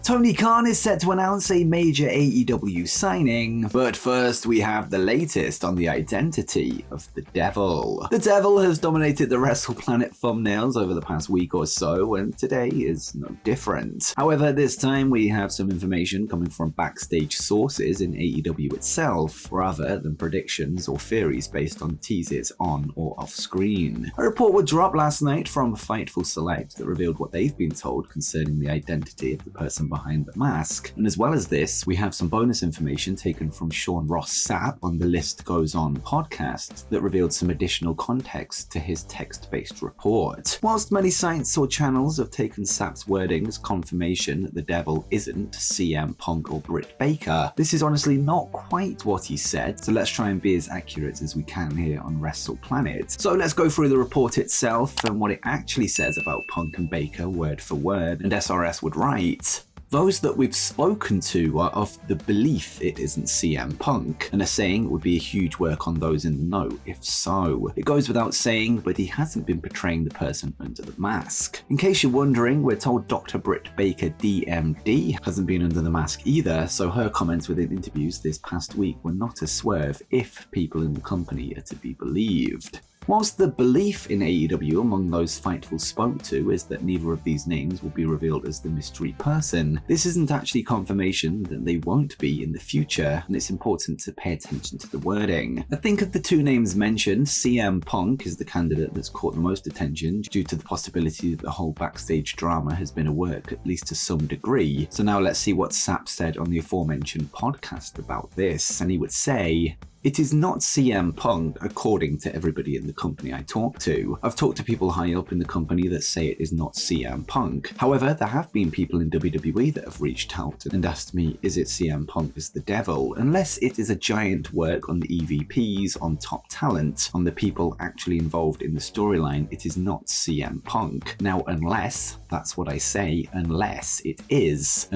Tony Khan is set to announce a major AEW signing, but first we have the latest on the identity of the Devil. The Devil has dominated the WrestlePlanet thumbnails over the past week or so, and today is no different. However, this time we have some information coming from backstage sources in AEW itself, rather than predictions or theories based on teases on or off screen. A report would drop last night from Fightful Select that revealed what they've been told concerning the identity of the person behind the mask. And as well as this, we have some bonus information taken from Sean Ross Sapp on the List Goes On podcast that revealed some additional context to his text-based report. Whilst many sites or channels have taken Sapp's wording as confirmation that the Devil isn't CM Punk or Britt Baker, this is honestly not quite what he said, so let's try and be as accurate as we can here on WrestlePlanet. So let's go through the report itself and what it actually says about Punk and Baker word for word, and SRS would write, "Those that we've spoken to are of the belief it isn't CM Punk, and are saying it would be a huge work on those in the know if so. It goes without saying, but he hasn't been portraying the person under the mask. In case you're wondering, we're told Dr. Britt Baker DMD hasn't been under the mask either, so her comments within interviews this past week were not a swerve if people in the company are to be believed." Whilst the belief in AEW among those Fightful spoke to is that neither of these names will be revealed as the mystery person, this isn't actually confirmation that they won't be in the future, and it's important to pay attention to the wording. I think of the two names mentioned, CM Punk is the candidate that's caught the most attention due to the possibility that the whole backstage drama has been a work, at least to some degree. So now let's see what Sapp said on the aforementioned podcast about this, and he would say, "It is not CM Punk, according to everybody in the company I talk to. I've talked to people high up in the company that say it is not CM Punk. However, there have been people in WWE that have reached out and asked me, is it CM Punk as the Devil? Unless it is a giant work on the EVPs, on top talent, on the people actually involved in the storyline, it is not CM Punk. Now, unless, that's what I say, unless it is.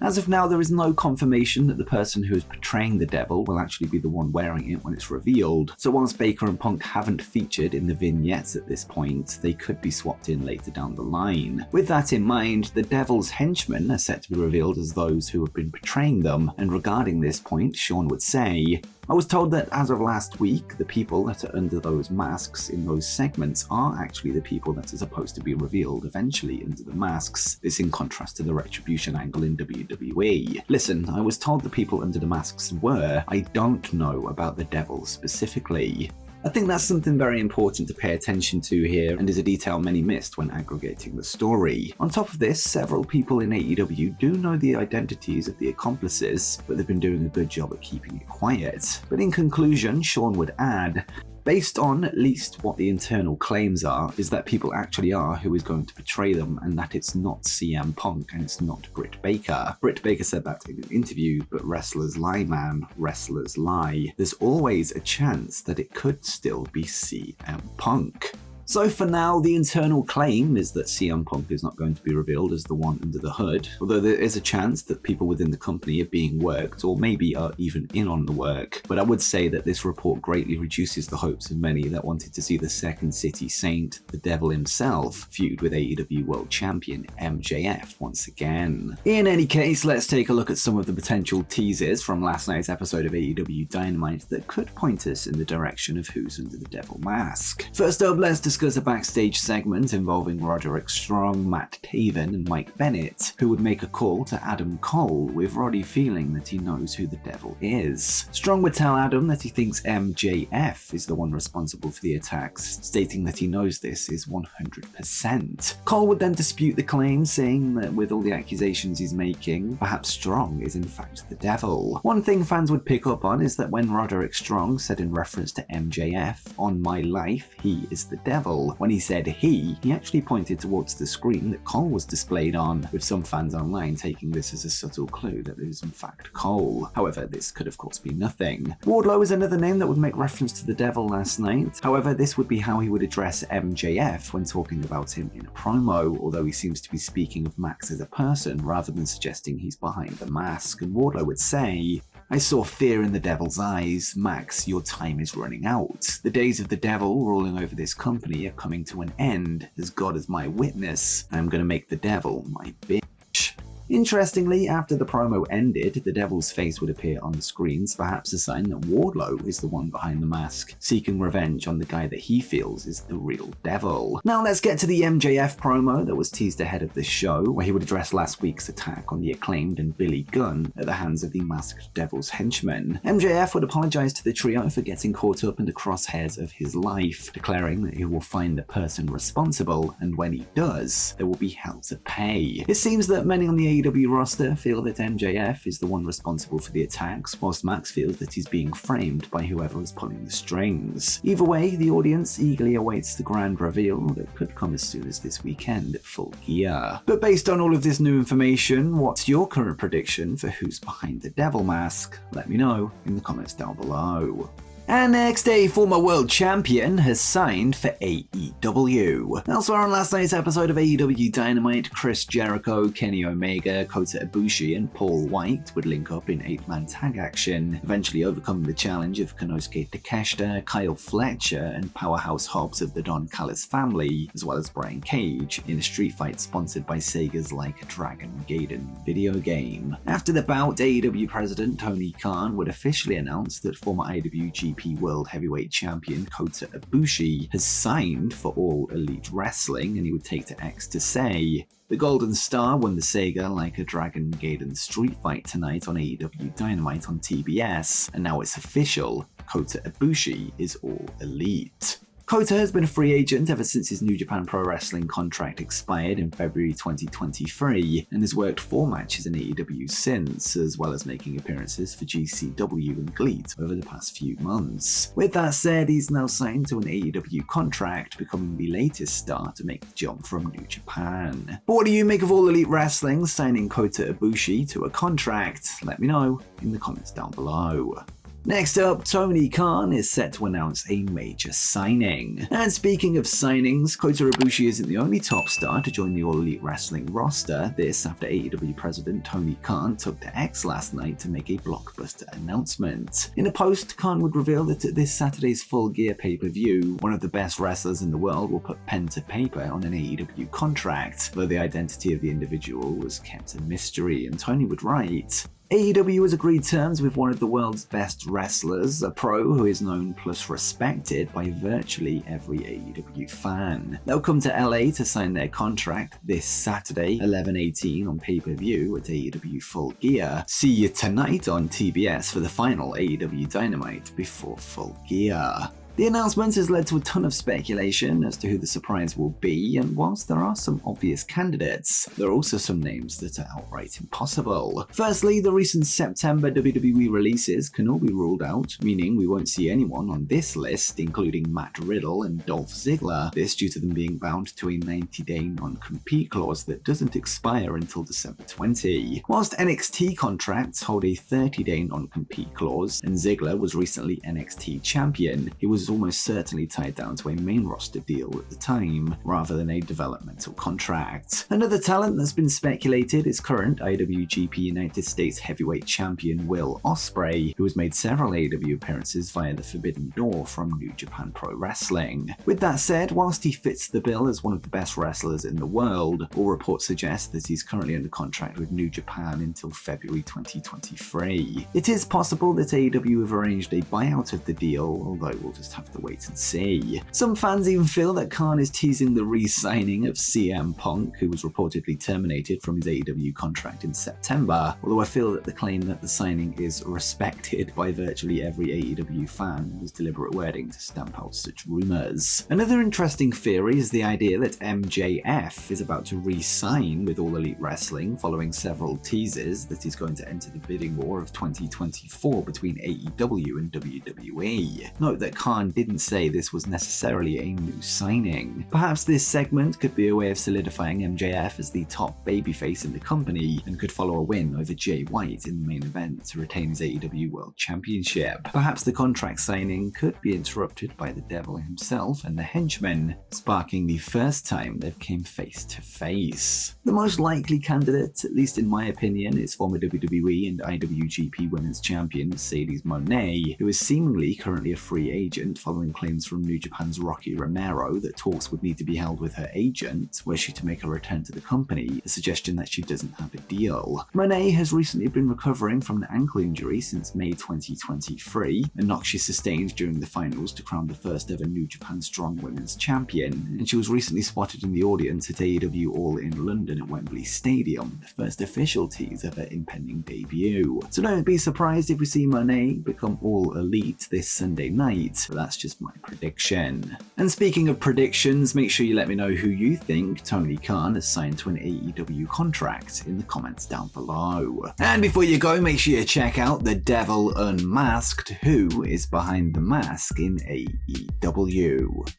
As of now, there is no confirmation that the person who is portraying the Devil will actually be the one wearing it when it's revealed, so whilst Baker and Punk haven't featured in the vignettes at this point, they could be swapped in later down the line. With that in mind, the Devil's henchmen are set to be revealed as those who have been portraying them, and regarding this point, Sean would say, "I was told that as of last week, the people that are under those masks in those segments are actually the people that are supposed to be revealed eventually under the masks. This in contrast to the retribution angle in WWE. Listen, I was told the people under the masks were. I don't know about the Devil specifically." I think that's something very important to pay attention to here, and is a detail many missed when aggregating the story. On top of this, several people in AEW do know the identities of the accomplices, but they've been doing a good job at keeping it quiet. But in conclusion, Sean would add, "Based on at least what the internal claims are, is that people actually are who is going to portray them, and that it's not CM Punk and it's not Britt Baker." Britt Baker said that in an interview, but wrestlers lie, man, wrestlers lie. There's always a chance that it could still be CM Punk. So for now, the internal claim is that CM Punk is not going to be revealed as the one under the hood, although there is a chance that people within the company are being worked, or maybe are even in on the work. But I would say that this report greatly reduces the hopes of many that wanted to see the Second City Saint, the Devil himself, feud with AEW World Champion MJF once again. In any case, let's take a look at some of the potential teasers from last night's episode of AEW Dynamite that could point us in the direction of who's under the Devil mask. First up, let's discuss a backstage segment involving Roderick Strong, Matt Taven, and Mike Bennett, who would make a call to Adam Cole, with Roddy feeling that he knows who the Devil is. Strong would tell Adam that he thinks MJF is the one responsible for the attacks, stating that he knows this is 100%. Cole would then dispute the claim, saying that with all the accusations he's making, perhaps Strong is in fact the Devil. One thing fans would pick up on is that when Roderick Strong said in reference to MJF, "On my life, he is the Devil," when he said he actually pointed towards the screen that Cole was displayed on, with some fans online taking this as a subtle clue that it is in fact Cole. However, this could of course be nothing. Wardlow is another name that would make reference to the Devil last night. However, this would be how he would address MJF when talking about him in a promo, although he seems to be speaking of Max as a person rather than suggesting he's behind the mask, and Wardlow would say, "I saw fear in the Devil's eyes. Max, your time is running out. The days of the Devil ruling over this company are coming to an end. As God is my witness, I'm gonna make the Devil my bitch." Interestingly, after the promo ended, the Devil's face would appear on the screens, perhaps a sign that Wardlow is the one behind the mask, seeking revenge on the guy that he feels is the real Devil. Now let's get to the MJF promo that was teased ahead of this show, where he would address last week's attack on the Acclaimed and Billy Gunn at the hands of the masked Devil's henchmen. MJF would apologize to the trio for getting caught up in the crosshairs of his life, declaring that he will find the person responsible, and when he does, there will be hell to pay. It seems that many on the AEW roster feel that MJF is the one responsible for the attacks, whilst Max feels that he's being framed by whoever is pulling the strings. Either way, the audience eagerly awaits the grand reveal that could come as soon as this weekend at Full Gear. But based on all of this new information, what's your current prediction for who's behind the Devil mask? Let me know in the comments down below. And next, a former world champion has signed for AEW. Elsewhere on last night's episode of AEW Dynamite, Chris Jericho, Kenny Omega, Kota Ibushi, and Paul White would link up in 8-man tag action, eventually overcoming the challenge of Konosuke Takeshita, Kyle Fletcher, and Powerhouse Hobbs of the Don Callis family, as well as Brian Cage, in a street fight sponsored by Sega's Like a Dragon Gaiden video game. After the bout, AEW president Tony Khan would officially announce that former IWGP World Heavyweight Champion Kota Ibushi has signed for All Elite Wrestling, and he would take to X to say, "The Golden Star won the Sega Like a Dragon Gaiden street fight tonight on AEW Dynamite on TBS, and now it's official, Kota Ibushi is All Elite." Kota has been a free agent ever since his New Japan Pro-Wrestling contract expired in February 2023, and has worked 4 matches in AEW since, as well as making appearances for GCW and GLEAT over the past few months. With that said, he's now signed to an AEW contract, becoming the latest star to make the jump from New Japan. But what do you make of All Elite Wrestling signing Kota Ibushi to a contract? Let me know in the comments down below. Next up, Tony Khan is set to announce a major signing. And speaking of signings, Kota Ibushi isn't the only top star to join the All Elite Wrestling roster. This after AEW president Tony Khan took to X last night to make a blockbuster announcement. In a post, Khan would reveal that at this Saturday's Full Gear pay-per-view, one of the best wrestlers in the world will put pen to paper on an AEW contract, though the identity of the individual was kept a mystery, and Tony would write, "AEW has agreed terms with one of the world's best wrestlers, a pro who is known plus respected by virtually every AEW fan. They'll come to LA to sign their contract this Saturday, 11/18 on pay-per-view at AEW Full Gear. See you tonight on TBS for the final AEW Dynamite before Full Gear." The announcement has led to a ton of speculation as to who the surprise will be, and whilst there are some obvious candidates, there are also some names that are outright impossible. Firstly, the recent September WWE releases can all be ruled out, meaning we won't see anyone on this list, including Matt Riddle and Dolph Ziggler, this due to them being bound to a 90-day non-compete clause that doesn't expire until December 20. Whilst NXT contracts hold a 30-day non-compete clause, and Ziggler was recently NXT champion, he was almost certainly tied down to a main roster deal at the time, rather than a developmental contract. Another talent that's been speculated is current IWGP United States Heavyweight Champion Will Ospreay, who has made several AEW appearances via the Forbidden Door from New Japan Pro-Wrestling. With that said, whilst he fits the bill as one of the best wrestlers in the world, all reports suggest that he's currently under contract with New Japan until February 2023. It is possible that AEW have arranged a buyout of the deal, although we'll just have to wait and see. Some fans even feel that Khan is teasing the re-signing of CM Punk, who was reportedly terminated from his AEW contract in September, although I feel that the claim that the signing is respected by virtually every AEW fan was deliberate wording to stamp out such rumors. Another interesting theory is the idea that MJF is about to re-sign with All Elite Wrestling following several teases that he's going to enter the bidding war of 2024 between AEW and WWE. Note that Khan didn't say this was necessarily a new signing. Perhaps this segment could be a way of solidifying MJF as the top babyface in the company, and could follow a win over Jay White in the main event to retain his AEW World Championship. Perhaps the contract signing could be interrupted by the Devil himself and the henchmen, sparking the first time they've came face to face. The most likely candidate, at least in my opinion, is former WWE and IWGP Women's Champion Mercedes Moné, who is seemingly currently a free agent agent following claims from New Japan's Rocky Romero that talks would need to be held with her agent were she to make a return to the company, a suggestion that she doesn't have a deal. Monet has recently been recovering from an ankle injury since May 2023, a knock she sustained during the finals to crown the first ever New Japan Strong Women's Champion, and she was recently spotted in the audience at AEW All in London at Wembley Stadium, the first official tease of her impending debut. So don't be surprised if we see Monet become All Elite this Sunday night, but that's just my prediction. And speaking of predictions, make sure you let me know who you think Tony Khan has signed to an AEW contract in the comments down below. And before you go, make sure you check out The Devil Unmasked, who is behind the mask in AEW.